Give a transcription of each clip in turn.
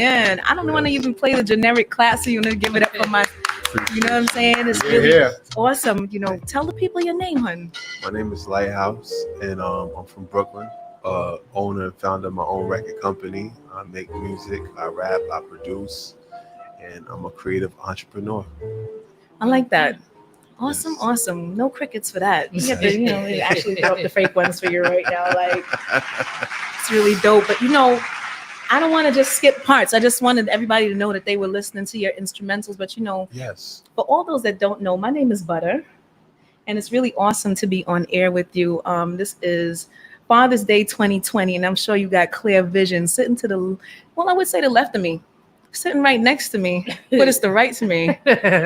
Man, I don't want to even play the generic class, so you want to give it up for my, you know what I'm saying? It's really awesome. You know, tell the people your name, hun. My name is Lighthouse, and I'm from Brooklyn. Owner and founder of my own record company. I make music, I rap, I produce, and I'm a creative entrepreneur. I like that. Awesome, Yes. awesome. No crickets for that. You have to, you know, actually throw up the fake ones for you right now. Like, it's really dope. But you know, I don't want to just skip parts. I just wanted everybody to know that they were listening to your instrumentals. But you know, Yes. for all those that don't know, my name is Butter, and it's really awesome to be on air with you. This is Father's Day 2020, and I'm sure you got clear vision. Sitting to the, well, I would say the left of me, sitting right next to me, but it's the right to me.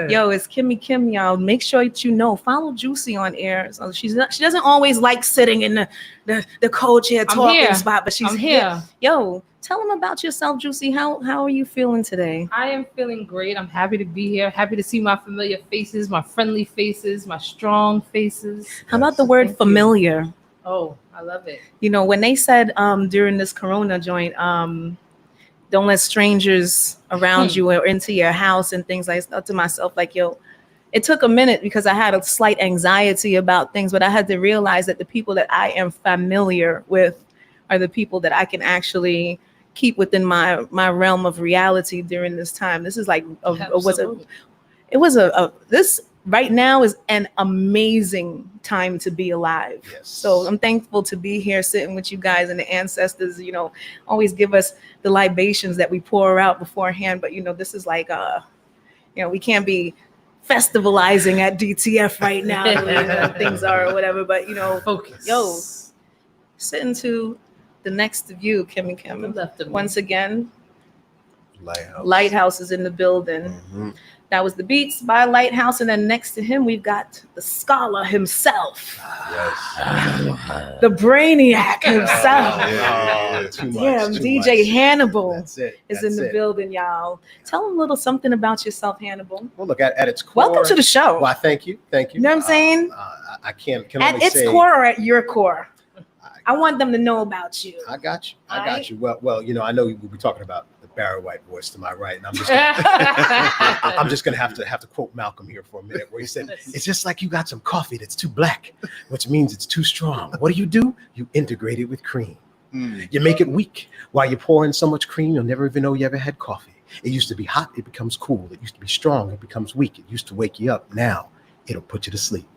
Yo, it's Kimmy Kim, y'all. Make sure that you know. Follow Juicy on air. So she doesn't always like sitting in the co-chair talking spot, but she's here. Yo, tell them about yourself, Juicy. How are you feeling today? I am feeling great. I'm happy to be here. Happy to see my familiar faces, my friendly faces, my strong faces. How about the word familiar? Oh, I love it. You know, when they said during this Corona joint, don't let strangers around you or into your house and things like that, I thought to myself, like, yo, it took a minute because I had a slight anxiety about things, but I had to realize that the people that I am familiar with are the people that I can actually keep within my realm of reality during this time. This is like this right now is an amazing time to be alive. Yes. So I'm thankful to be here sitting with you guys, and the ancestors, you know, always give us the libations that we pour out beforehand. But, you know, this is like, you know, we can't be festivalizing at DTF right now, you know, things are or whatever. But, you know, Focus. Yo, sitting to the next of you, Kimmy Kim. Once again, Lighthouse is in the building. Mm-hmm. That was the Beats by Lighthouse, and then next to him we've got the scholar himself, Yes. the brainiac himself. Too much, Damn, too DJ much. Hannibal That's it. is That's in the it. building, y'all. Tell them a little something about yourself, Hannibal. Well, look, at its core. Welcome to the show. Well, thank you. You know what I'm saying? I can At only its say, core or at your core? I want them to know about you. I got you. I All got right. you. Well, you know, I know we'll be talking about the Barry White voice to my right, and I'm just gonna have to quote Malcolm here for a minute, where he said, "It's just like you got some coffee that's too black, which means it's too strong. What do? You integrate it with cream. You make it weak. While you pour in so much cream, you'll never even know you ever had coffee. It used to be hot, it becomes cool. It used to be strong, it becomes weak. It used to wake you up. Now it'll put you to sleep."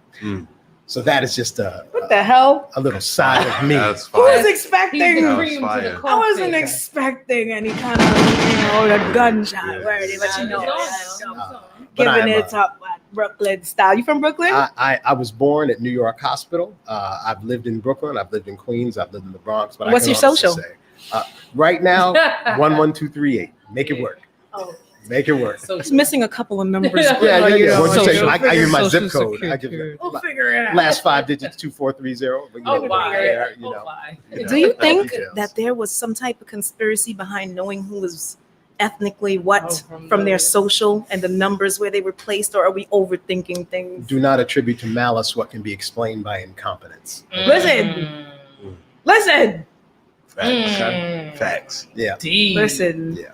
So that is just What the hell? a little side of me. That's Who was fine. expecting? That was fire. I wasn't expecting any kind of, you know, a gunshot Yeah. word, but you know, But giving I'm, it up Brooklyn style. You from Brooklyn? I was born at New York Hospital. I've lived in Brooklyn. I've lived in Queens. I've lived in the Bronx. But What's I your can honestly social? say, right now, 11238. Make it work. Oh. Make it work. It's missing a couple of numbers. Yeah. You know, What'd you say? social- I give my zip social code. I give security. We'll figure it out. last 5 digits 2430. But, you Oh, know, why? there, you Oh, know, why? you know, Do you all think details. that there was some type of conspiracy behind knowing who was ethnically what Oh, from their social and the numbers where they were placed, or are we overthinking things? Do not attribute to malice what can be explained by incompetence. Listen. Listen, Facts. Yeah. listen. Yeah.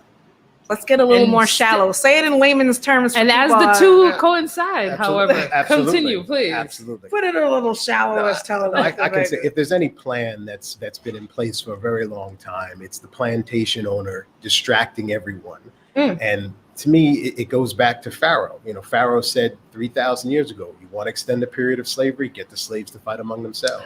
Let's get a little And more st- shallow. Say it in layman's terms. for And as people, the two coincide, Absolutely. however, Absolutely. continue, please. Absolutely. put it a little shallow. Let's tell I can say if there's any plan that's been in place for a very long time, it's the plantation owner distracting everyone. And to me, it goes back to Pharaoh. You know, Pharaoh said 3,000 years ago, you want to extend the period of slavery, get the slaves to fight among themselves.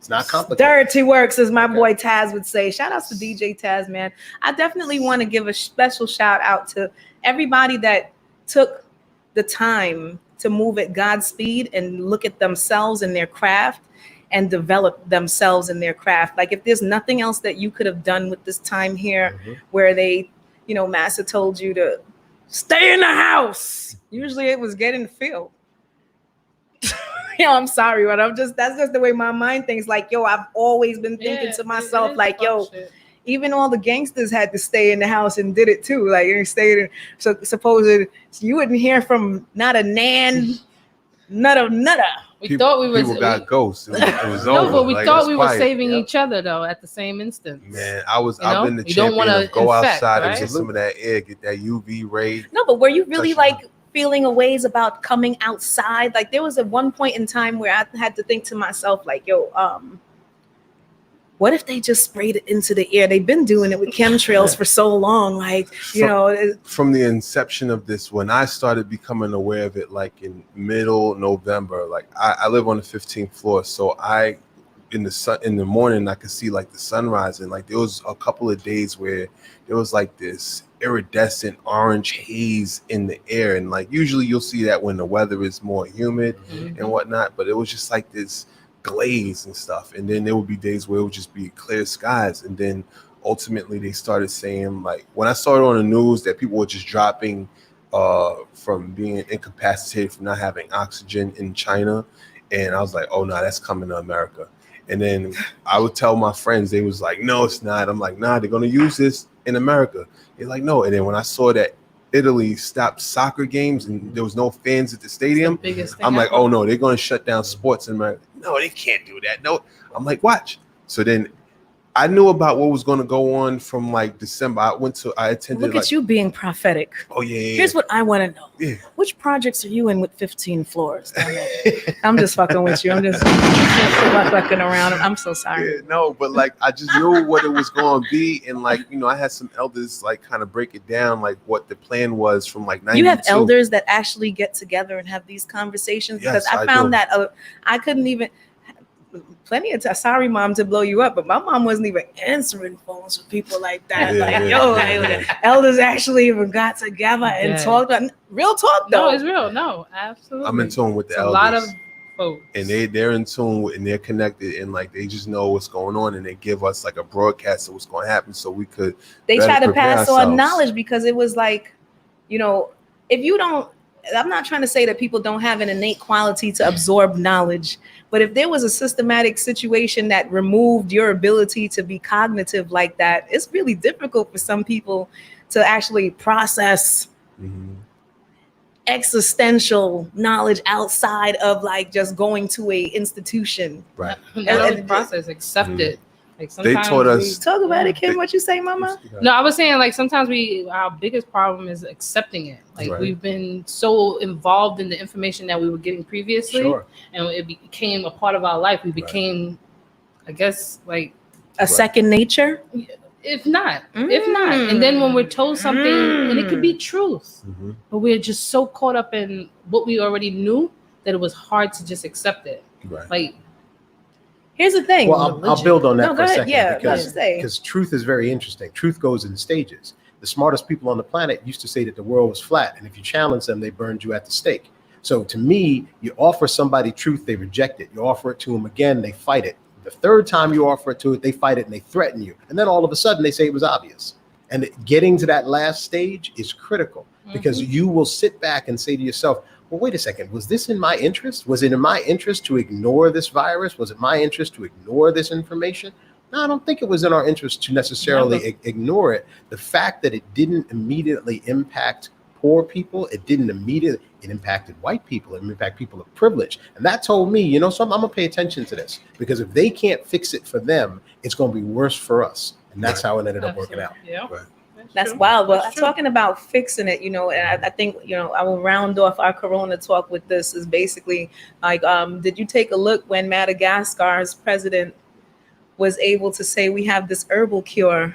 It's not complicated. Dirty works, as my boy Taz would say. Shout outs to DJ Taz, man. I definitely want to give a special shout out to everybody that took the time to move at God's speed and look at themselves and their craft and develop themselves in their craft. Like, if there's nothing else that you could have done with this time here, where they, you know, Master told you to stay in the house. Usually it was get in the field. Yo, I'm sorry, but that's just the way my mind thinks. Like, yo, I've always been thinking to myself, like, yo, even all the gangsters had to stay in the house and did it too. Like, they stayed in, so supposed you wouldn't hear from not a nan, nutter, We thought we people was got ghosts. It was no, over. but we Like, it thought was we were quiet. saving Yep. each other though at the same instance. Man, You know? I've been the You don't champion wanna of go infect, outside and right? get some of that air, get that UV ray. No, but were you really Touching. like feeling a ways about coming outside? Like there was at one point in time where I had to think to myself, like, yo, what if they just sprayed it into the air? They've been doing it with chemtrails for so long. Like, you know, From the inception of this, when I started becoming aware of it, like in middle November, like I live on the 15th floor, so in the morning I could see like the sun rising. Like there was a couple of days where there was like this iridescent orange haze in the air, and like usually you'll see that when the weather is more humid and whatnot, but it was just like this glaze and stuff. And then there would be days where it would just be clear skies, and then ultimately they started saying, like, when I saw it on the news that people were just dropping from being incapacitated from not having oxygen in China, and I was like, oh no, that's coming to America. And then I would tell my friends, they was like, no, it's not. I'm like, nah, they're gonna use this in America. They're like, no. And then when I saw that Italy stopped soccer games and there was no fans at the stadium, Biggest thing I'm like, ever. oh no, they're going to shut down sports in America. No, they can't do that. No, I'm like, watch. So then I knew about what was going to go on from like December. I attended. look like, at you being prophetic. Oh yeah. Here's what I want to know. Yeah. Which projects are you in with 15 floors? I'm just fucking with you. I'm just fucking around. I'm so sorry. Yeah, no, but like I just knew what it was going to be, and like, you know, I had some elders like kind of break it down, like what the plan was from like 92. You have elders that actually get together and have these conversations, because Yes, I I found do. that I couldn't even. Plenty of time. Sorry, mom, to blow you up, but my mom wasn't even answering phones with people like that. Yeah, like, yeah, yo, yeah, like, yeah. elders actually even got together and Yeah. talked. Real talk, though. No, it's real. No, absolutely. I'm in tune with the It's a elders. lot of folks. And they're in tune with, and they're connected, and like they just know what's going on, and they give us like a broadcast of what's going to happen, so we could. They better try to prepare pass on ourselves. knowledge, because it was like, you know, if you don't, I'm not trying to say that people don't have an innate quality to absorb knowledge, but if there was a systematic situation that removed your ability to be cognitive like that, it's really difficult for some people to actually process Mhm. existential knowledge outside of like just going to a institution. Right. Not only and- process, accept Mhm. it. Like They sometimes taught us- Talk about it, Kim. They- What you say, Mama? No, I was saying like sometimes our biggest problem is accepting it. Like Right. we've been so involved in the information that we were getting previously, Sure. and it became a part of our life. We became, I guess, like A second nature. if not, and then when we're told something, and it could be truth, Mhm. but we're just so caught up in what we already knew that it was hard to just accept it. Right. Like Here's the thing. Well, I'll build on that No, for go a ahead. second Yeah, because let's say. truth is very interesting. Truth goes in stages. The smartest people on the planet used to say that the world was flat, and if you challenge them, they burned you at the stake. So to me, you offer somebody truth, they reject it. You offer it to them again, they fight it. The third time you offer it to it, they fight it and they threaten you. And then all of a sudden they say it was obvious. And getting to that last stage is critical because you will sit back and say to yourself, well, wait a second, was this in my interest? Was it in my interest to ignore this virus? Was it my interest to ignore this information? No, I don't think it was in our interest to necessarily ignore it. The fact that it didn't immediately impact poor people, it impacted white people, it impacted people of privilege. And that told me, you know, I'm gonna pay attention to this, because if they can't fix it for them, it's gonna be worse for us. And that's how it ended up working out. Yeah. Right. That's true. wild. Well, That's true. talking about fixing it, you know, and I think, you know, I will round off our Corona talk with this is basically like, did you take a look when Madagascar's president was able to say, we have this herbal cure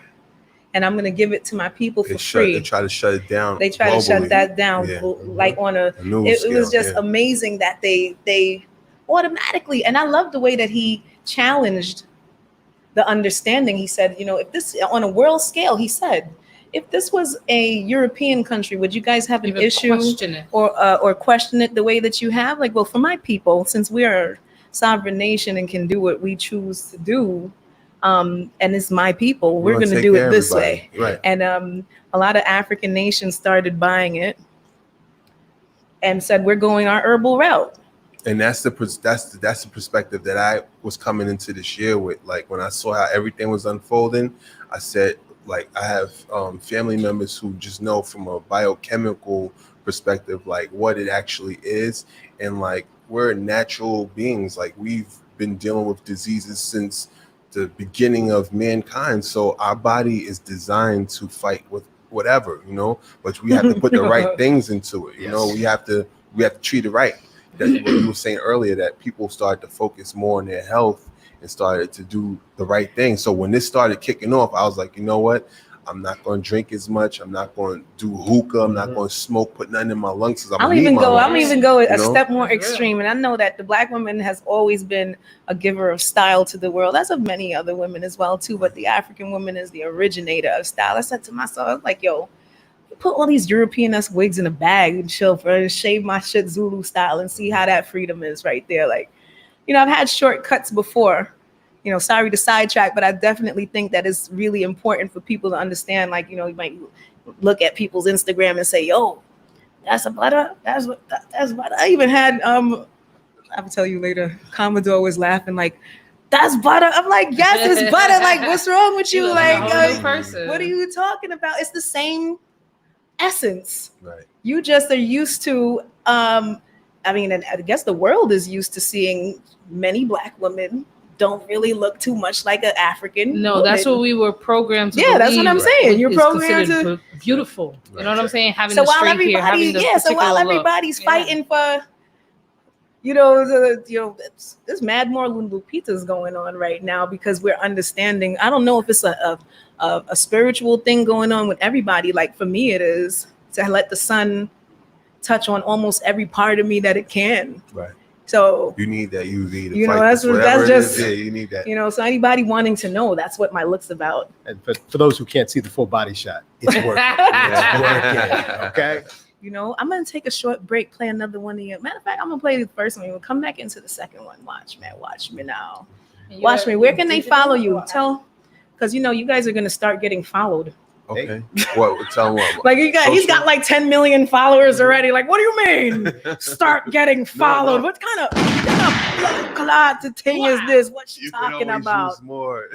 and I'm going to give it to my people for free? They try to shut it down. They try to shut globally. that down, Yeah. like on a, news it was scale, just yeah. amazing that they automatically, and I love the way that he challenged the understanding. He said, you know, if this on a world scale, he said, if this was a European country, would you guys have an Even issue question it. or question it the way that you have? Like, well, for my people, since we are a sovereign nation and can do what we choose to do, and it's my people, we're going to take do care it of this everybody. way. Right. And a lot of African nations started buying it and said, we're going our herbal route. And that's the perspective that I was coming into this year with. Like when I saw how everything was unfolding, I said, like, I have family members who just know from a biochemical perspective, like what it actually is. And like we're natural beings. Like we've been dealing with diseases since the beginning of mankind. So our body is designed to fight with whatever, you know, but we have to put the right things into it. You know, we have to treat it right. That's what you were saying earlier, that people started to focus more on their health and started to do the right thing. So when this started kicking off, I was like, you know what? I'm not going to drink as much. I'm not going to do hookah. I'm not going to smoke, put nothing in my lungs. I'm even go a you know? step more extreme. And I know that the Black woman has always been a giver of style to the world, as of many other women as well too. But the African woman is the originator of style. I said to myself, I was like, yo, put all these European-esque wigs in a bag and chill for and shave my shit Zulu style and see how that freedom is right there. Like, you know, I've had shortcuts before. You know, sorry to sidetrack, but I definitely think that it's really important for people to understand. Like, you know, you might look at people's Instagram and say, "Yo, that's a butter. That's butter." I even had I will tell you later. Commodore was laughing like, "That's butter." I'm like, "Yes, it's butter." Like, what's wrong with you? Like, what are you talking about? It's the same essence. Right. You just are used to. I mean, and I guess the world is used to seeing many Black women don't really look too much like an African. No, woman. that's what we were programmed to Yeah, that's what I'm believe saying. You're is programmed considered to beautiful. You know what I'm saying? Having so the while straight hair, having everybody, the so while particular look. everybody's fighting for, you know, there's mad more Lupitas going on right now because we're understanding. I don't know if it's a spiritual thing going on with everybody. Like for me, it is to let the sun touch on almost every part of me that it can. Right. So you need that UV to you know, fight that's just you need that. You know, so anybody wanting to know, that's what my look's about. And for those who can't see the full body shot, it's working. It's working. Okay. You know, I'm gonna take a short break, play another one of you. Matter of fact, I'm gonna play the first one. We'll come back into the second one. Watch me now. Watch me. Where can they follow you? Tell, because you know you guys are gonna start getting followed. Okay. What? Tell them what? Like he's got like 10 million followers already. Like, what do you mean? Start getting followed? No. What kind of blood thing is this? What's she talking about? Use more.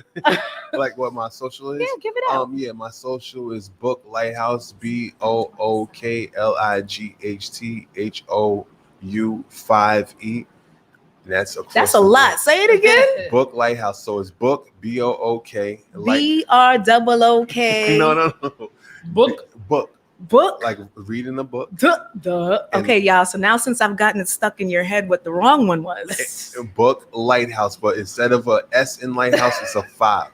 Like what my social is? Yeah, give it out. Yeah, my social is Book Lighthouse, BOOKLIGHTHOU5E. And that's a lot. Say it again. Book Lighthouse. So it's Book BOOK BROOK. No. Book. Like reading a book. Okay, y'all. So now since I've gotten it stuck in your head what the wrong one was. Book Lighthouse, but instead of a S in Lighthouse, it's a 5.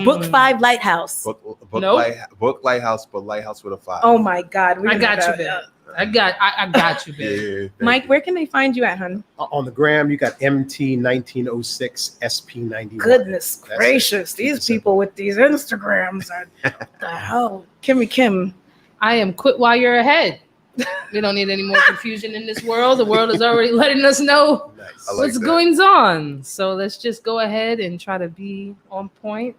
Book 5 Lighthouse. Book Lighthouse, but Lighthouse with a 5. Oh my God. I got you, babe. I got you, babe. Yeah, Mike, where can they find you at, hun? On the gram, you got MT1906 SP91. Goodness gracious. These people with these Instagrams are the hell. Kim. I am quit while you're ahead. We don't need any more confusion in this world. The world is already letting us know what's going on. So let's just go ahead and try to be on point.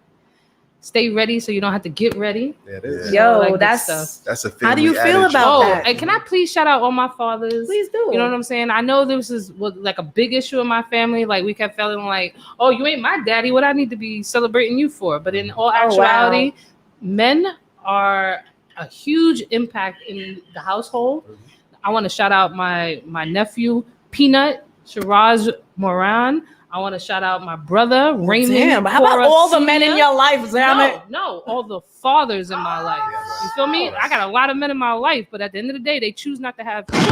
Stay ready so you don't have to get ready. Yeah, it is. Yo, like that's a family how do you feel adage. about that? And can I please shout out all my fathers? Please do. You know what I'm saying? I know this was like a big issue in my family. Like we kept feeling like, oh, you ain't my daddy. What I need to be celebrating you for? But in all actuality, men are a huge impact in the household. I want to shout out my nephew, Peanut Shiraz Moran. I want to shout out my brother, Raymond. Damn, how about all the men in your life, No, all the fathers in my life. You feel me? I got a lot of men in my life, but at the end of the day, they choose not to have children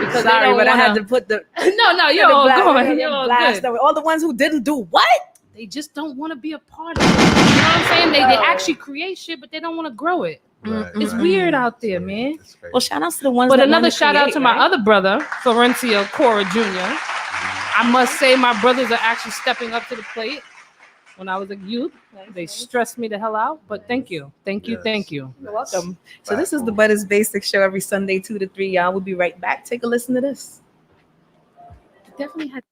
because sorry, but I had to put the no, you're all good. You're all good. All the ones who didn't do what? They just don't want to be a part of it. You know what I'm saying? They actually create shit, but they don't want to grow it. Right. It's weird out there, man. Well, shout outs to the ones. But that another wanna shout out create, to my right? other brother, Florencio Cora Jr. I must say my brothers are actually stepping up to the plate. When I was a youth, they stressed me the hell out. But thank you. You're welcome. So this is the Butters Basic Show every Sunday, 2 to 3. Y'all, we'll be right back. Take a listen to this. Definitely had.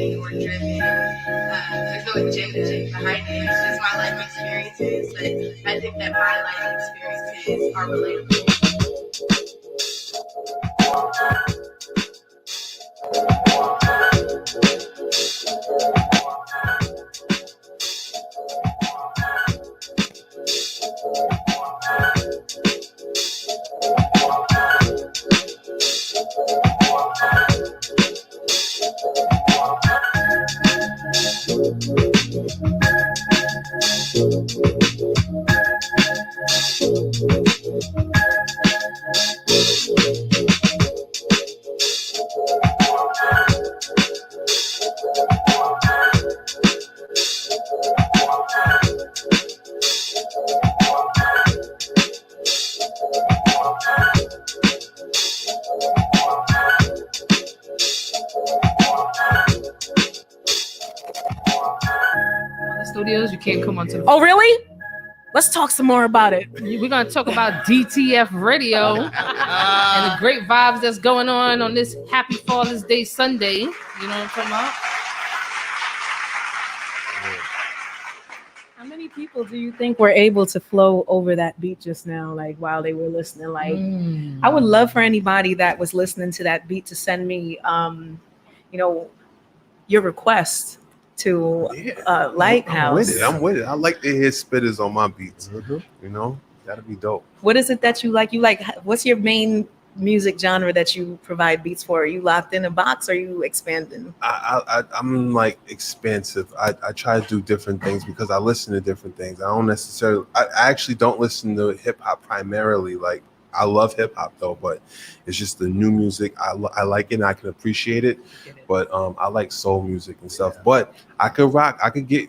motivating or driven. There's no agenda behind it. It's just my life experiences, but I think that my life experiences are relatable. Studios, you can't come onto the Oh, really? Let's talk some more about it. We're gonna talk about DTF Radio and the great vibes that's going on this Happy Father's Day Sunday. You know what I'm talking about? How many people do you think were able to flow over that beat just now, like while they were listening? Like, I would love for anybody that was listening to that beat to send me, your request to Lighthouse. I'm with it. I like to hear spitters on my beats. You know, that'd be dope. What is it that you like? What's your main music genre that you provide beats for? Are you locked in a box or are you expanding? I'm like expansive. I try to do different things because I listen to different things. I don't necessarily, I actually don't listen to hip hop primarily. Like, I love hip hop though, but it's just the new music. I like it and I can appreciate it. But I like soul music and stuff. But I could rock. I could get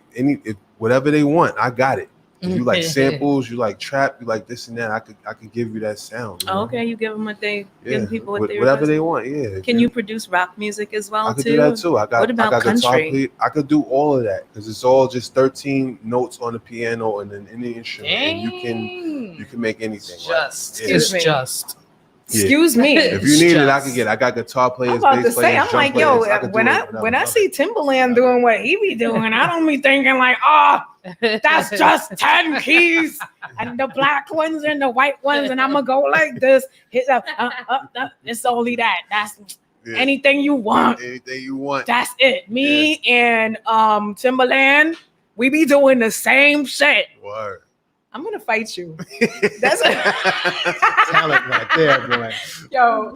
whatever they want. I got it. If you like samples, you like trap, you like this and that, I could give you that sound. You know? Okay, you give them what they give people what they whatever request. they want. Yeah. Can you produce rock music as well I could too? do that too. I got country? guitar play. I could do all of that because it's all just 13 notes on the piano and then any instrument, and you can make anything. Excuse me. If you need it, I can get it. I got guitar players, I'm about to bass say, players, I'm drum like, players. yo, when I see Timbaland doing what he be doing, I don't be thinking like, oh, that's just 10 keys and the black ones and the white ones, and I'm gonna go like this. It's only that. That's anything you want. Anything you want. That's it. Me and Timbaland, we be doing the same shit. Word. I'm gonna fight you. That's talent right there, boy. No.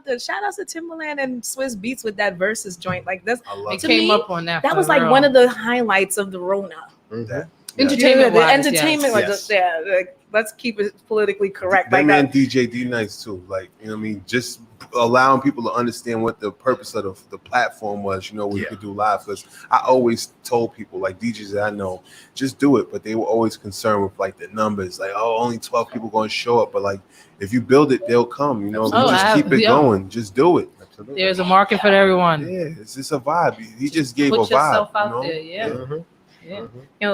The shout outs to Timbaland and Swiss Beats with that versus joint. Like this, I love They came up on that. that for was like real. one of the highlights of the Rona. That. Entertainment. The entertainment was Yes. just there. Like, let's keep it politically correct. That Like man that. DJ D Nice too. Like, you know what I mean? Just allowing people to understand what the purpose of the platform was, you know, where you could do live. Because I always told people, like DJs that I know, just do it. But they were always concerned with like the numbers, like, oh, only 12 people going to show up. But like, if you build it, they'll come, you know, if you just keep it going, just do it. Absolutely. There's a market for everyone. Yeah, it's just a vibe. He just gave Put a vibe. yourself out you know? there, yeah.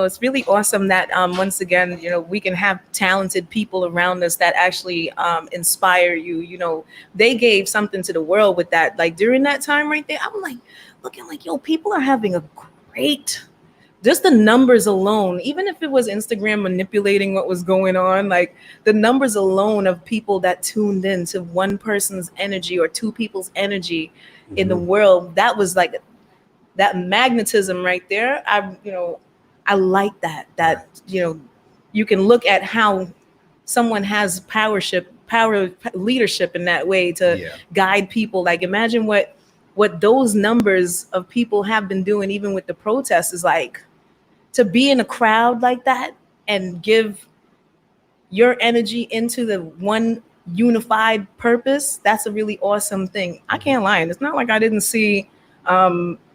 It's really awesome that once again, we can have talented people around us that actually inspire you. They gave something to the world with that. Like during that time right there, I'm like looking like, people are having a great, just the numbers alone, even if it was Instagram manipulating what was going on, like the numbers alone of people that tuned in to one person's energy or two people's energy in the world, that was like that magnetism right there. I like that you can look at how someone has power leadership in that way to guide people. Like imagine what those numbers of people have been doing, even with the protests, is like to be in a crowd like that and give your energy into the one unified purpose. That's a really awesome thing. I can't lie. And it's not like I didn't see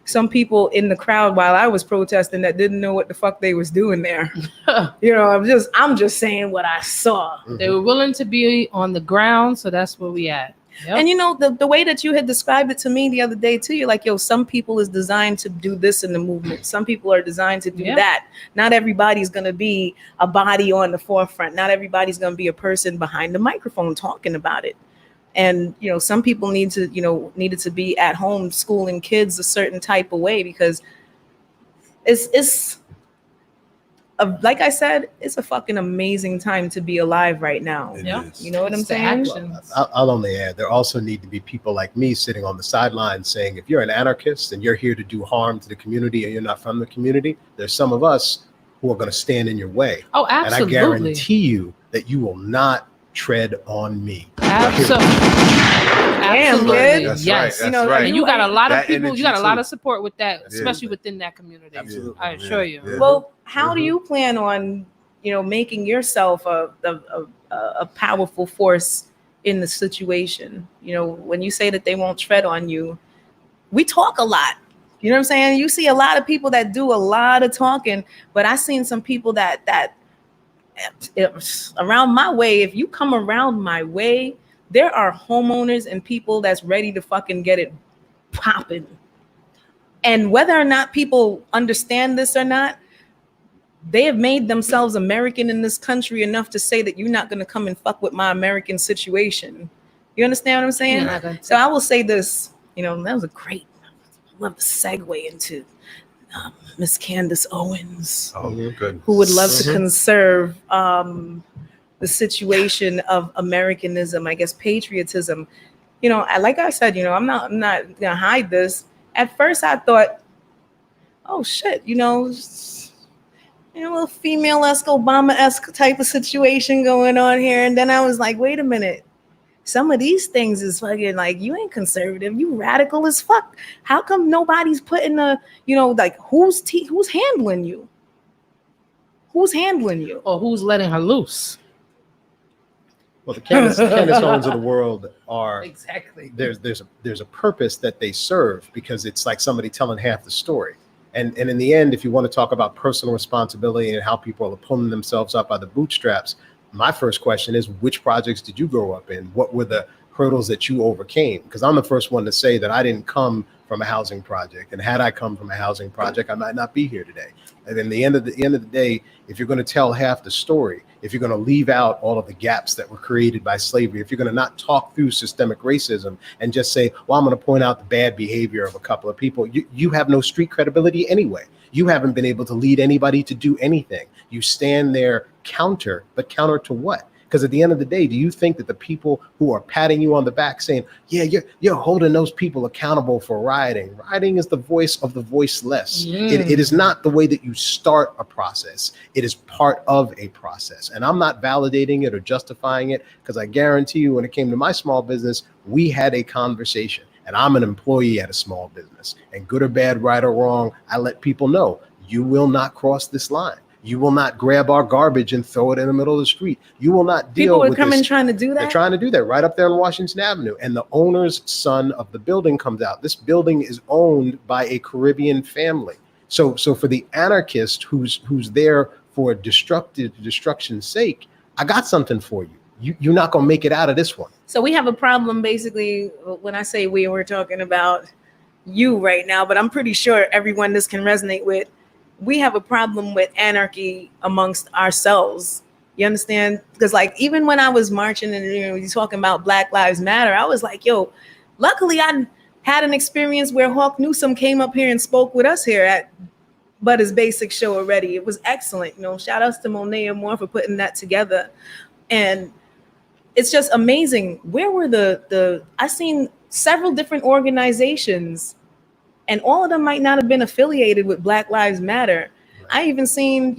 some people in the crowd while I was protesting that didn't know what the fuck they was doing there. I'm just saying what I saw. They were willing to be on the ground, so that's where we at. Yep. And the way that you had described it to me the other day too, you're like, some people is designed to do this in the movement. Some people are designed to do that. Not everybody's going to be a body on the forefront. Not everybody's going to be a person behind the microphone talking about it. And some people needed to be at home schooling kids a certain type of way, because it's like I said, it's a fucking amazing time to be alive right now. It Yeah. is. You know what I'm It's the saying? actions. I'll only add, there also need to be people like me sitting on the sidelines saying, if you're an anarchist and you're here to do harm to the community and you're not from the community, there's some of us who are going to stand in your way. Oh, And I absolutely. guarantee you that you will not tread on me. Absolutely. Damn, Absolutely. kid. That's Yes. right. That's right. And you got a lot of That people, you got a energy lot too. of support with that, Yeah. especially within that community. Absolutely. I assure you. Yeah. Well, how do Mhm. you plan on, making yourself a powerful force in the situation? When you say that they won't tread on you, we talk a lot. You know what I'm saying? You see a lot of people that do a lot of talking, but I seen some people that around my way. If you come around my way, there are homeowners and people that's ready to fucking get it popping. And whether or not people understand this or not, they have made themselves American in this country enough to say that you're not going to come and fuck with my American situation. You understand what I'm saying? You're not gonna So I will say this, that was a great, I love the segue into Miss Candace Owens, Oh, good. who would love to Mhm. conserve the situation of Americanism, I guess patriotism. Like I said, I'm not gonna hide this. At first I thought, oh shit, a little female-esque, Obama-esque type of situation going on here. And then I was like, wait a minute. Some of these things is fucking like, you ain't conservative, you radical as fuck. How come nobody's putting like who's handling you? Who's handling you? Or who's letting her loose? Well, the Candace Owens of the world are, Exactly. there's a purpose that they serve, because it's like somebody telling half the story. And in the end, if you want to talk about personal responsibility and how people are pulling themselves up by the bootstraps, my first question is, which projects did you grow up in? What were the hurdles that you overcame? Because I'm the first one to say that I didn't come from a housing project. And had I come from a housing project, I might not be here today. And in the end of the day, if you're going to tell half the story, if you're going to leave out all of the gaps that were created by slavery, if you're going to not talk through systemic racism and just say, well, I'm going to point out the bad behavior of a couple of people, you have no street credibility anyway. You haven't been able to lead anybody to do anything. You stand there but counter to what? Because at the end of the day, do you think that the people who are patting you on the back saying, yeah, you're holding those people accountable for rioting? Rioting is the voice of the voiceless. It is not the way that you start a process. It is part of a process. And I'm not validating it or justifying it, because I guarantee you, when it came to my small business, we had a conversation. And I'm an employee at a small business. And good or bad, right or wrong, I let people know, you will not cross this line. You will not grab our garbage and throw it in the middle of the street. You will not deal People with would come this. in trying to do They're that. trying to do that right up there on Washington Avenue. And the owner's son of the building comes out. This building is owned by a Caribbean family. So for the anarchist who's there for destruction's sake, I got something for you. You're not going to make it out of this one. So we have a problem, basically. When I say we're talking about you right now, but I'm pretty sure everyone this can resonate with. We have a problem with anarchy amongst ourselves. You understand? Because like, even when I was marching and you're talking about Black Lives Matter, I was like, yo, luckily I had an experience where Hawk Newsome came up here and spoke with us here at Butter's Basic Show already. It was excellent. Shout outs to Monet and Moore for putting that together. And it's just amazing. Where were I seen several different organizations, and all of them might not have been affiliated with Black Lives Matter. I even seen,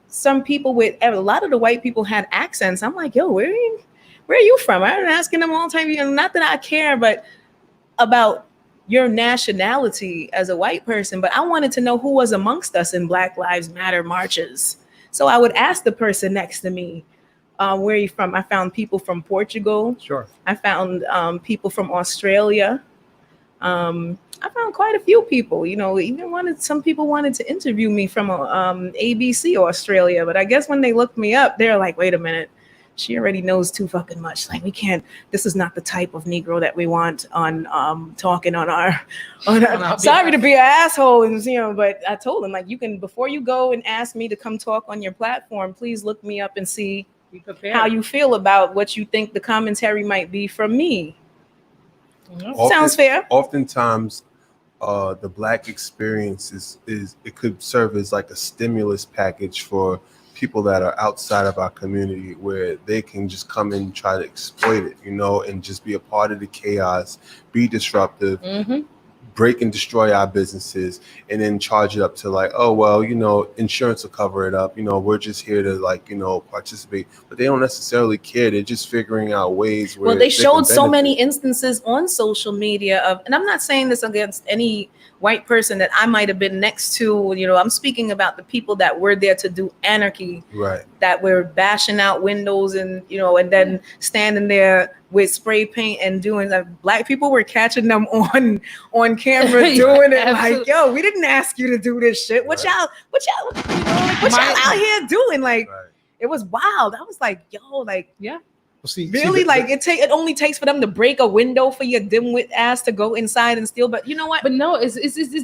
some people with, a lot of the white people had accents. I'm like, yo, where are you from? I've been asking them all the time, not that I care, but about your nationality as a white person. But I wanted to know who was amongst us in Black Lives Matter marches. So I would ask the person next to me, where are you from? I found people from Portugal. Sure. I found people from Australia. I found quite a few people, even some people wanted to interview me from ABC Australia, but I guess when they looked me up, they're like, wait a minute, she already knows too fucking much. Like, we can't, this is not the type of Negro that we want on talking on our sorry to be an asshole, and but I told them, like, you can, before you go and ask me to come talk on your platform, please look me up and see Be prepared. how you feel about what you think the commentary might be from me. Mhm. Sounds fair. Oftentimes, the Black experience is it could serve as like a stimulus package for people that are outside of our community, where they can just come in and try to exploit it, and just be a part of the chaos, be disruptive, Mhm. break and destroy our businesses, and then charge it up to like, oh well, insurance will cover it up, we're just here to like, participate. But they don't necessarily care. They're just figuring out ways where Well, they can showed so benefit. many instances on social media of, and I'm not saying this against any white person that I might have been next to, I'm speaking about the people that were there to do anarchy, Right. that were bashing out windows and, and then standing there with spray paint and doing that. Black people were catching them on camera doing it. Like, Absolutely. yo, we didn't ask you to do this shit. What Right. y'all, what y'all out here doing? Like, Right. it was wild. I was like, yo, like, Well, see, really? It only takes for them to break a window for your dimwit ass to go inside and steal. But you know what? But no, it's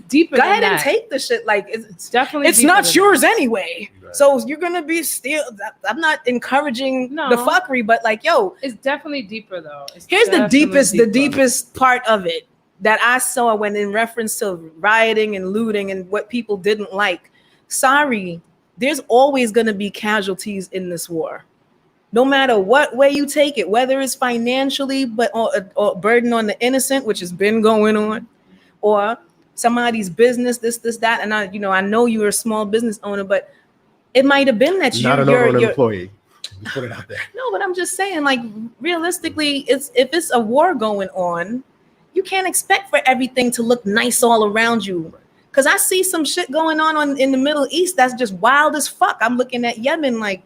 deeper. Go than ahead and that. take the shit. Like, It's definitely. it's deeper not than yours anyway. Right. So you're gonna be still. I'm not encouraging No. the fuckery, but like, yo, that. It's definitely deeper though. It's here's the definitely deepest part of it that I saw when in reference to rioting and looting and what people didn't like. Sorry, there's always gonna be casualties in this war. No matter what way you take it, whether it's financially, but or burden on the innocent, which has been going on, or somebody's business, this, that, and I know you're a small business owner, but it might have been that not an you're employee. You put it out there. no, but I'm just saying, like, realistically, if it's a war going on, you can't expect for everything to look nice all around you. Because I see some shit going on in the Middle East that's just wild as fuck. I'm looking at Yemen like,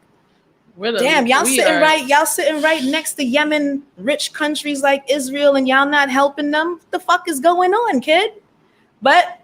damn, y'all sitting right next to Yemen, rich countries like Israel, and y'all not helping them. What the fuck is going on, kid? But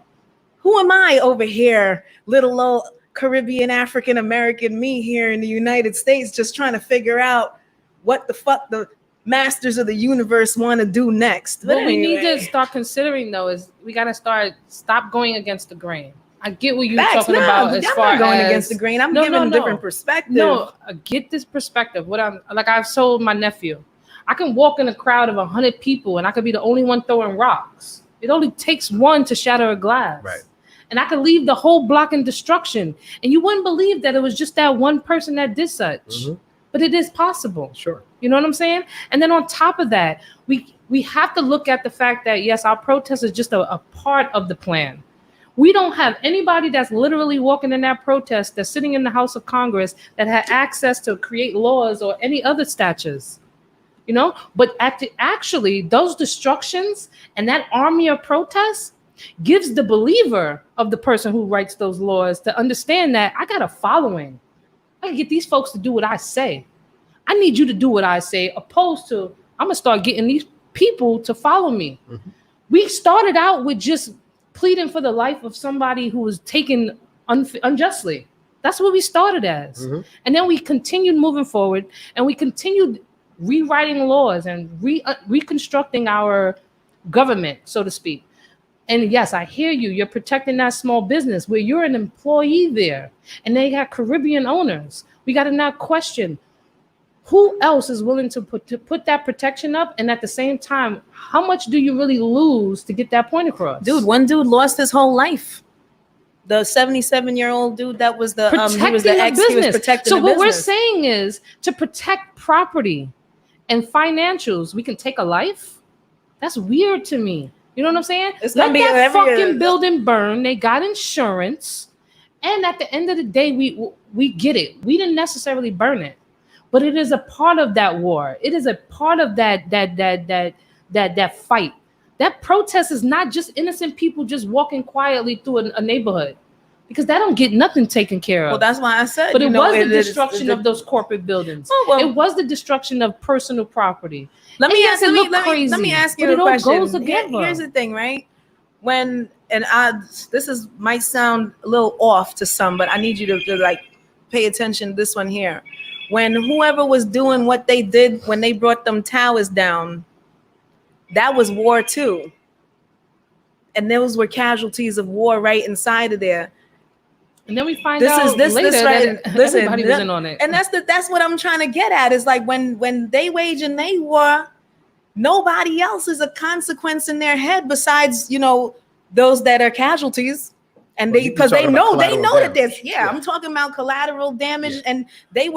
who am I over here, little old Caribbean African American me here in the United States, just trying to figure out what the fuck the masters of the universe want to do next? But What we need to anyway. start considering though is we got to stop going against the grain. I get what you're Facts, talking nah, about I'm as not far going as against the grain. I'm No, giving no, a no. different perspective. No, I get this perspective. What I'm like, I've told my nephew, I can walk in a crowd of 100 people and I could be the only one throwing rocks. It only takes one to shatter a glass. Right. And I could leave the whole block in destruction. And you wouldn't believe that it was just that one person that did such. Mhm. But it is possible. Sure. You know what I'm saying? And then on top of that, we have to look at the fact that, yes, our protest is just a part of the plan. We don't have anybody that's literally walking in that protest that's sitting in the House of Congress that had access to create laws or any other statutes, But actually, those destructions and that army of protests gives the believer of the person who writes those laws to understand that I got a following. I can get these folks to do what I say. I need you to do what I say, opposed to I'm going to start getting these people to follow me. Mm-hmm. We started out with just pleading for the life of somebody who was taken unjustly. That's what we started as. Mm-hmm. And then we continued moving forward and we continued rewriting laws and reconstructing our government, so to speak. And yes, I hear you. You're protecting that small business where you're an employee there and they got Caribbean owners. We got to now question who else is willing to put that protection up, and at the same time, how much do you really lose to get that point across? Dude, one dude lost his whole life. The 77-year-old dude that was the he was the ex. He was protecting so the what business. we're saying is to protect property and financials, we can take a life. That's weird to me. You know what I'm saying? It's Let gonna be that every- fucking building burn. They got insurance, and at the end of the day, we get it. We didn't necessarily burn it, but it is a part of that war. It is a part of that fight. That protest is not just innocent people just walking quietly through a neighborhood, because that don't get nothing taken care of. Well, that's why I said. But it was the it is- destruction of those corporate buildings. Oh, well, It was the destruction of personal property. let me And ask yes, it you. looked Let me crazy, ask you but a it all question. goes together. Here's the thing, right? This might sound a little off to some, but I need you to like pay attention to this one here. When whoever was doing what they did when they brought them towers down, that was war too. And those were casualties of war right inside of there. And then we find This out is this later right. that Listen, everybody was in on it. and that's what I'm trying to get at. Is like when they waging they war, nobody else is a consequence in their head besides those that are casualties. And Well, they you're because they talking about know collateral that there's damage. yeah, Yeah. I'm talking about collateral damage, Yeah. and they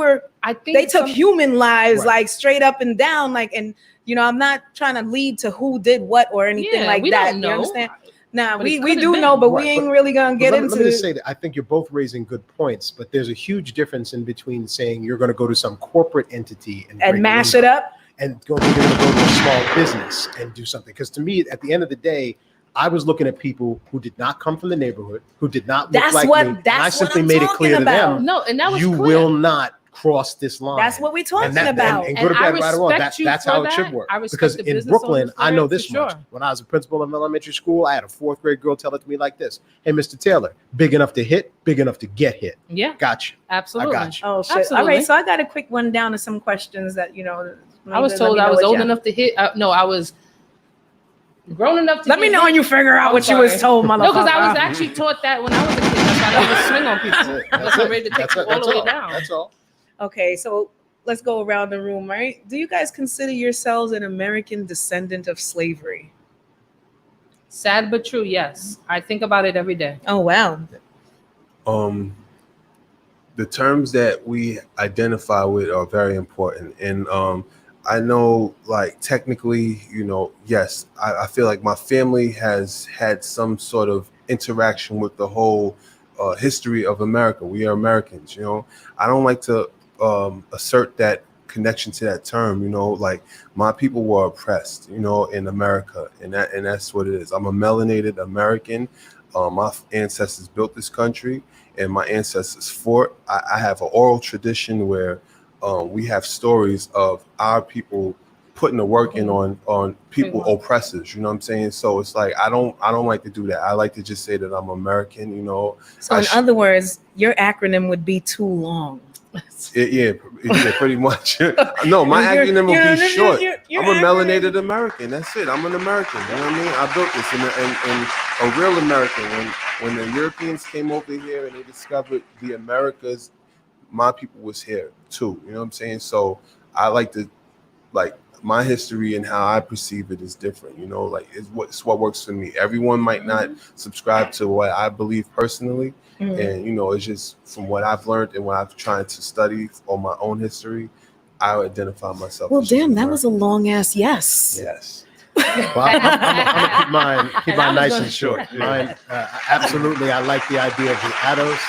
I think took human lives Right. like straight up and down, like, and I'm not trying to lead to who did what or anything Yeah, like we that. don't know. You understand? Nah, But we it we could've do been. know, but Right, we ain't but- really gonna get Let into me just say that I think you're both raising good points, but there's a huge difference in between saying you're going to go to some corporate entity and break mash window it up. and you're going to go to a small business and do something. Because to me, at the end of the day, I was looking at people who did not come from the neighborhood, who did not look That's like what- me, and that's I what simply I'm made it talking clear to about. them, No, and that was you clear. will not cross this line. That's what we're talking And that, about. and good or And I bad, right or wrong, respect you that's for how it should that. work. I respect Because the in business Brooklyn, owners for I know it, for this much. sure. When I was a principal in elementary school, I had a fourth grade girl tell it to me like this: "Hey, Mr. Taylor, big enough to hit, big enough to get hit. Yeah, Gotcha. absolutely. I got you." Oh shit! Absolutely. All right, so I got a quick one down to some questions that I was told I was old enough to hit. No, I was grown enough to Let me get know hit. when you figure out I'm what you was sorry. told, motherfucker. No, because I was actually taught that when I was a kid. That's why I never swing on people. Unless I'm ready to take That's you it. all That's the way all. down. That's all. Okay, so let's go around the room, right? Do you guys consider yourselves an American descendant of slavery? Sad but true. Yes, I think about it every day. Oh wow. The terms that we identify with are very important, and I know, like, technically, yes, I feel like my family has had some sort of interaction with the whole history of America. We are Americans. I don't like to assert that connection to that term. Like, my people were oppressed, in America, and that's what it is. I'm a melanated American. My ancestors built this country, and my ancestors fought. I have an oral tradition where we have stories of our people putting the work in on people oppressors. You know what I'm saying? So it's like I don't like to do that. I like to just say that I'm American. So in other words, your acronym would be too long. Yeah, pretty much. No, my acronym will be short. I'm a melanated American. That's it. I'm an American. You know what I mean? I built this, and a real American. When the Europeans came over here and they discovered the Americas, my people was here too. You know what I'm saying? So I like to, my history and how I perceive it is different. It's what works for me. Everyone might not subscribe to what I believe personally. And it's just from what I've learned and what I've tried to study on my own history, I identify myself. Well, as damn, that was a American. long ass yes. Yes. Well, I'm gonna keep And I mine was nice gonna- and short. Mine, absolutely. I like the idea of the ADOS,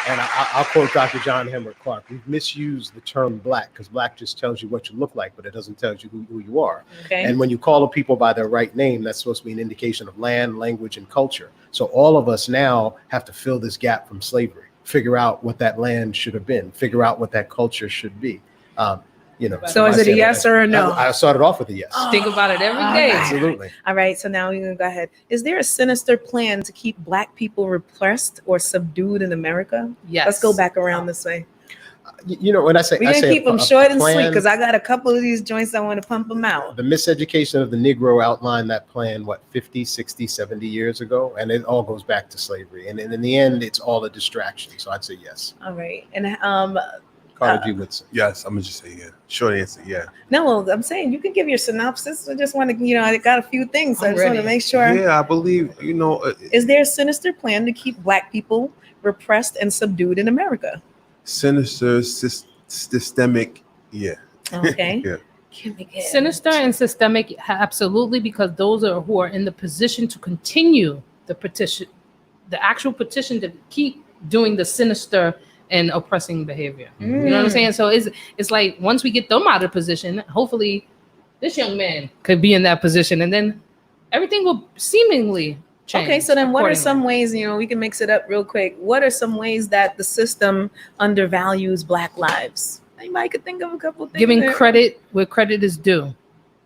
and I'll quote Dr. John Henrik Clark. We've misused the term black because black just tells you what you look like, but it doesn't tell you who you are. Okay. And when you call a people by their right name, that's supposed to be an indication of land, language, and culture. So all of us now have to fill this gap from slavery, figure out what that land should have been, figure out what that culture should be. So is it a yes or a no? I started off with a yes. Think about it every day. Absolutely. All right, so now we're gonna go ahead. Is there a sinister plan to keep Black people repressed or subdued in America? Yes. Let's go back around this way. When I say We're I gonna say keep a them short and sweet plan, because I got a couple of these joints I want to pump them out. the miseducation of the Negro outlined that plan, 50, 60, 70 years ago, and it all goes back to slavery. And in the end, it's all a distraction. So I'd say yes. All right, and Carter G. Woodson. Yes, I'm gonna just say yeah. Short answer, yeah. no, well, I'm saying you can give your synopsis. I just want to, I got a few things, so I I'm just want to ready. make sure. Yeah, I believe, Is there a sinister plan to keep Black people repressed and subdued in America? sinister, systemic, yeah. Okay. Yeah. Sinister and systemic, absolutely, because those are who are in the position to continue the actual petition to keep doing the sinister and oppressing behavior. You know what I'm saying? So it's like once we get them out of position, hopefully this young man could be in that position, and then everything will seemingly change. Okay, so then what are accordingly. some ways, we can mix it up real quick. What are some ways that the system undervalues Black lives? Anybody could think of a couple things. Giving there? credit where credit is due.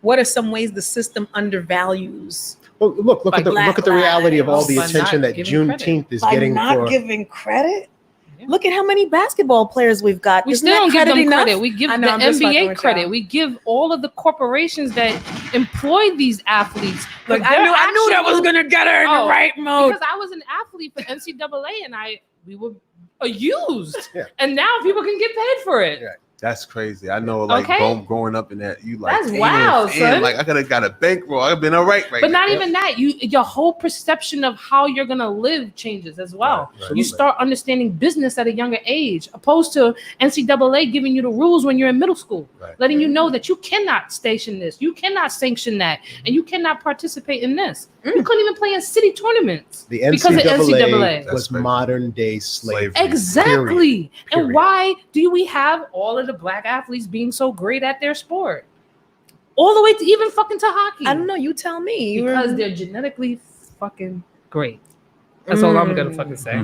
What are some ways the system undervalues? Well, look By at the Black reality of all lives. the By attention not that giving credit. Juneteenth is By getting not for. giving credit? Yeah. Look at how many basketball players we've got. We Isn't still that don't give them enough? credit. We give I the know, I'm just fucking NBA with credit. y'all. We give all of the corporations that employ these athletes. Look, for I their knew that was actual- gonna get her in the Oh, right mode. Because I was an athlete for NCAA, and we would used, Yeah. and now people can get paid for it. Yeah. That's crazy. I know, like Okay. growing up in that, you like, That's damn, wild, damn, son. like I could have got a bankroll. I've been all right But now. not even that. Your whole perception of how you're gonna live changes as well. Right, right. You start understanding business at a younger age, opposed to NCAA giving you the rules when you're in middle school, Right. letting you know that you cannot station this, you cannot sanction that, and you cannot participate in this. You couldn't even play in city tournaments The because of NCAA. That's was crazy. modern day slavery. Slavery. Exactly. And Period. why do we have all of the black athletes being so great at their sport? All the way to even fucking to hockey. I don't know. You tell me. Because they're genetically fucking great. That's all I'm gonna Mm. fucking say.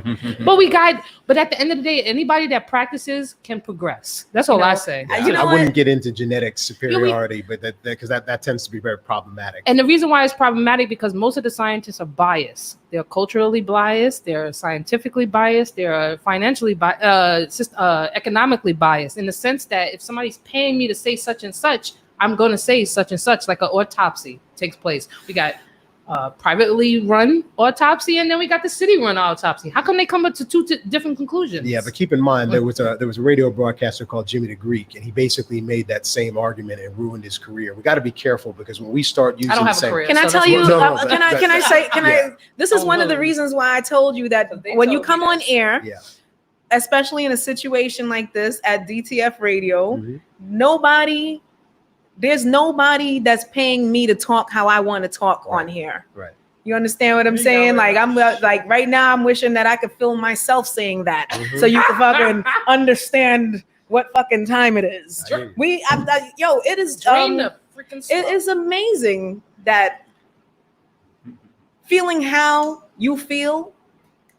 But at the end of the day, anybody that practices can progress. That's all You know, I say. you know I what? wouldn't get into genetic superiority, but because that tends to be very problematic. And the reason why it's problematic because most of the scientists are biased. They're culturally biased. They're scientifically biased. They're financially biased, economically biased in the sense that if somebody's paying me to say such and such, I'm going to say such and such, like an autopsy takes place. We got privately run autopsy, and then we got the city run autopsy. How come they come up to two different conclusions? Yeah, but keep in mind there was a radio broadcaster called Jimmy the Greek, and he basically made that same argument and ruined his career. We got to be careful because when we start using, I don't have a same- career. Can I So tell that's you? what- No, no, Can I? that- Can I say? Can yeah. I? This is Oh, one of the no. reasons why I told you that But they when you told come me on that. air, Yeah. especially in a situation like this at DTF Radio, Mhm. there's nobody that's paying me to talk how I want to talk on Right. here. Right. You understand what I'm You saying? know it. Like I'm like right now, I'm wishing that I could film myself saying that, Mhm. so you can fucking understand what fucking time it is. I hear you. It is. Drain the freaking It is amazing that feeling how you feel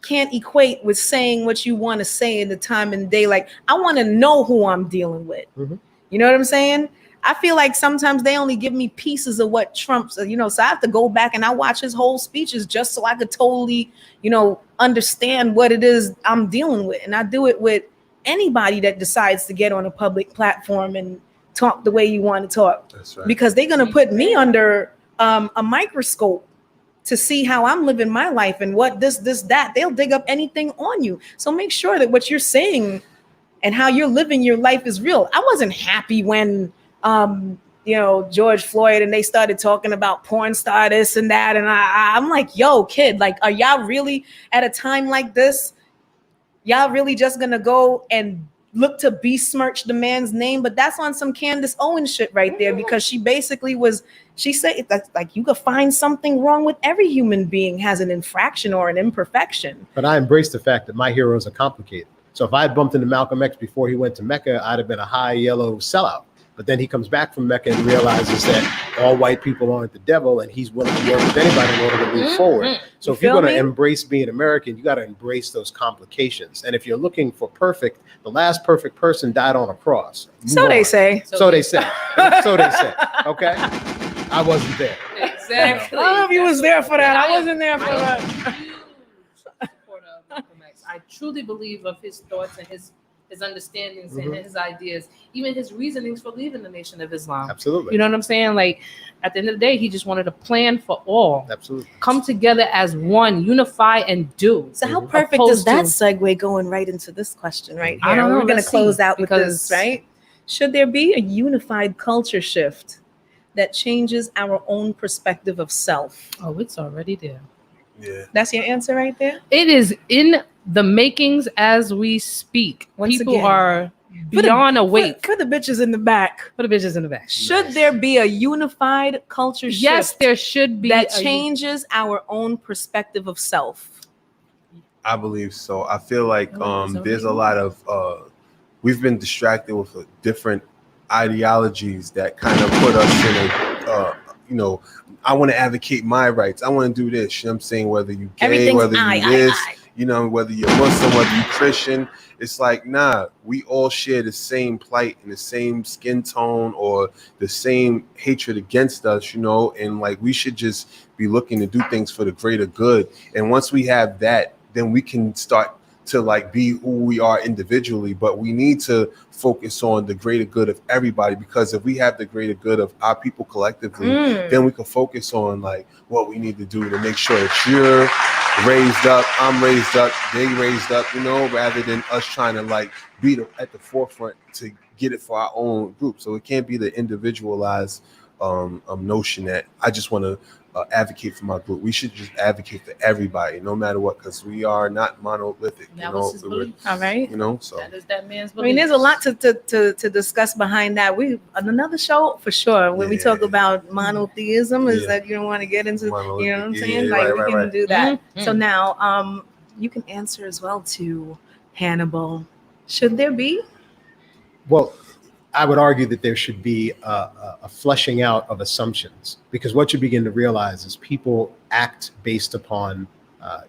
can't equate with saying what you want to say in the time and day. Like I want to know who I'm dealing with. Mhm. You know what I'm saying? I feel like sometimes they only give me pieces of what Trump's, so I have to go back and I watch his whole speeches just so I could totally, understand what it is I'm dealing with. And I do it with anybody that decides to get on a public platform and talk the way you want to talk, That's right. because they're going to put me under a microscope to see how I'm living my life and what this, that. They'll dig up anything on you. So make sure that what you're saying and how you're living your life is real. I wasn't happy when George Floyd and they started talking about porn star this and that, and I'm like, yo, kid, like, are y'all really at a time like this? Y'all really just gonna go and look to besmirch the man's name? But that's on some Candace Owens shit right there, because she basically she said that's like, you could find something wrong with every human being has an infraction or an imperfection. But I embrace the fact that my heroes are complicated. So if I had bumped into Malcolm X before he went to Mecca, I'd have been a high yellow sellout. But then he comes back from Mecca and realizes that all white people aren't the devil, and he's willing to work with anybody in order to move forward. So You if you're feel going to me? embrace being American, you got to embrace those complications. And if you're looking for perfect, the last perfect person died on a cross. So Move they on. say. So they say. So they say. Okay. I wasn't there. Exactly. I don't know if you was there for that. I wasn't there for I am that. a huge supporter of Malcolm X. I truly believe of his thoughts and his understandings and his ideas, even his reasonings for leaving the Nation of Islam. Absolutely. You know what I'm saying? Like at the end of the day, he just wanted a plan for all. Absolutely. Come together as one, unify and do. So how Mhm. perfect is Opposed that to- segue going right into this question right here? I don't know. We're going to Let's close see, out with this, because- right? Should there be a unified culture shift that changes our own perspective of self? Oh, it's already there. Yeah. That's your answer right there? It is in the makings as we speak. Once People again, are for the- beyond awake. For the bitches in the back. Put the bitches in the back. Should there be a unified culture shift Yes, there should be that a- changes our own perspective of self? I believe so. I feel like Oh, so there's a maybe- lot of we've been distracted with different ideologies that kind of put us in a I want to advocate my rights. I want to do this. You know what I'm saying? Whether you gay, Everything's whether you I. this, whether you're Muslim, whether you're Christian. It's like, nah, we all share the same plight and the same skin tone or the same hatred against us, and like we should just be looking to do things for the greater good. And once we have that, then we can start to like be who we are individually, but we need to focus on the greater good of everybody, because if we have the greater good of our people collectively, then we can focus on like what we need to do to make sure that you're raised up, I'm raised up, they raised up, you know, rather than us trying to like be at the forefront to get it for our own group. So it can't be the individualized notion that I just want to advocate for my group. We should just advocate for everybody, no matter what, because we are not monolithic. That was his belief. All right. You know, so That is that man's I belief. mean, there's a lot to discuss behind that. We on another show for sure. When we talk about monotheism, is that you don't want to get into, you know what I'm saying? Like we can do that. So now, you can answer as well to Hannibal. Should there be? Well, I would argue that there should be a flushing out of assumptions, because what you begin to realize is people act based upon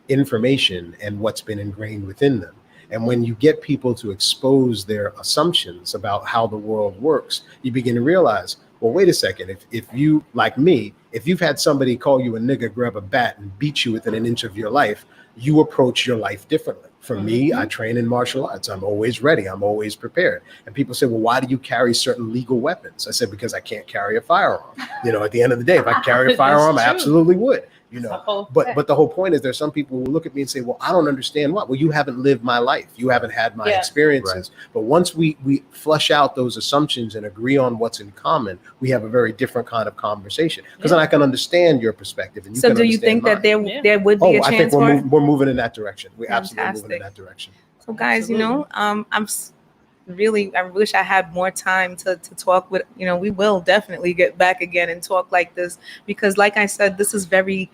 information and what's been ingrained within them. And when you get people to expose their assumptions about how the world works, you begin to realize, well, wait a second. If you, like me, if you've had somebody call you a nigga, grab a bat, and beat you within an inch of your life, you approach your life differently. For me, I train in martial arts. I'm always ready. I'm always prepared. And people say, well, why do you carry certain legal weapons? I said, because I can't carry a firearm. You know, at the end of the day, if I could carry a firearm, I absolutely would. You know, but the whole point is there's some people who look at me and say, well, I don't understand what. Well, you haven't lived my life. You haven't had my experiences. Right. But once we flush out those assumptions and agree on what's in common, we have a very different kind of conversation. Because then I can understand your perspective. And you So do you think that there would be a chance I think for it? we're moving in that direction. We're absolutely moving in that direction. So guys, you know, I wish I had more time to talk with, you know, we will definitely get back again and talk like this, because like I said, this is very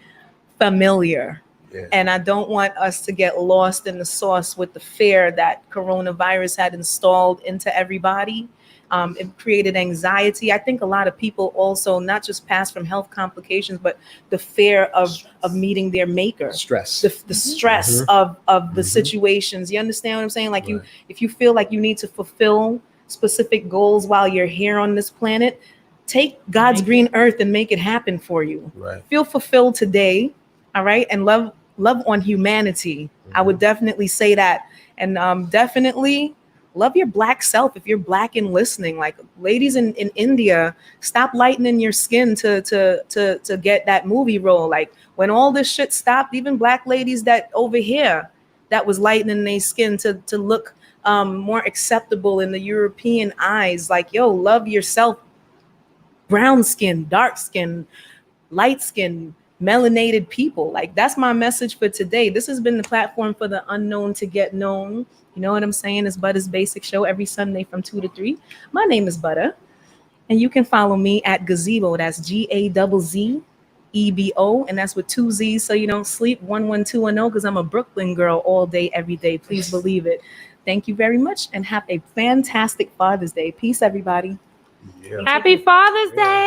familiar. Yeah. And I don't want us to get lost in the sauce with the fear that coronavirus had installed into everybody. It created anxiety. I think a lot of people also not just pass from health complications, but the fear of meeting their maker. Stress. The stress of the situations. You understand what I'm saying? Like if you feel like you need to fulfill specific goals while you're here on this planet, take God's green earth and make it happen for you. Right. Feel fulfilled today. All right. And love on humanity. I would definitely say that. And definitely love your Black self. If you're Black and listening, like ladies in India, stop lightening your skin to get that movie role. Like when all this shit stopped, even Black ladies that over here that was lightening their skin to look more acceptable in the European eyes. Like, yo, love yourself. Brown skin, dark skin, light skin, melanated people. Like that's my message for today. This has been the platform for the unknown to get known. You know what I'm saying? It's Butta's Basic Show every Sunday from 2 to 3. My name is Butta, and you can follow me at Gazebo. That's GAZZEBO, and that's with 2 Z's, so you don't sleep. 11210, because I'm a Brooklyn girl all day, every day. Please believe it. Thank you very much, and have a fantastic Father's Day. Peace, everybody. Yeah. Happy Father's Day.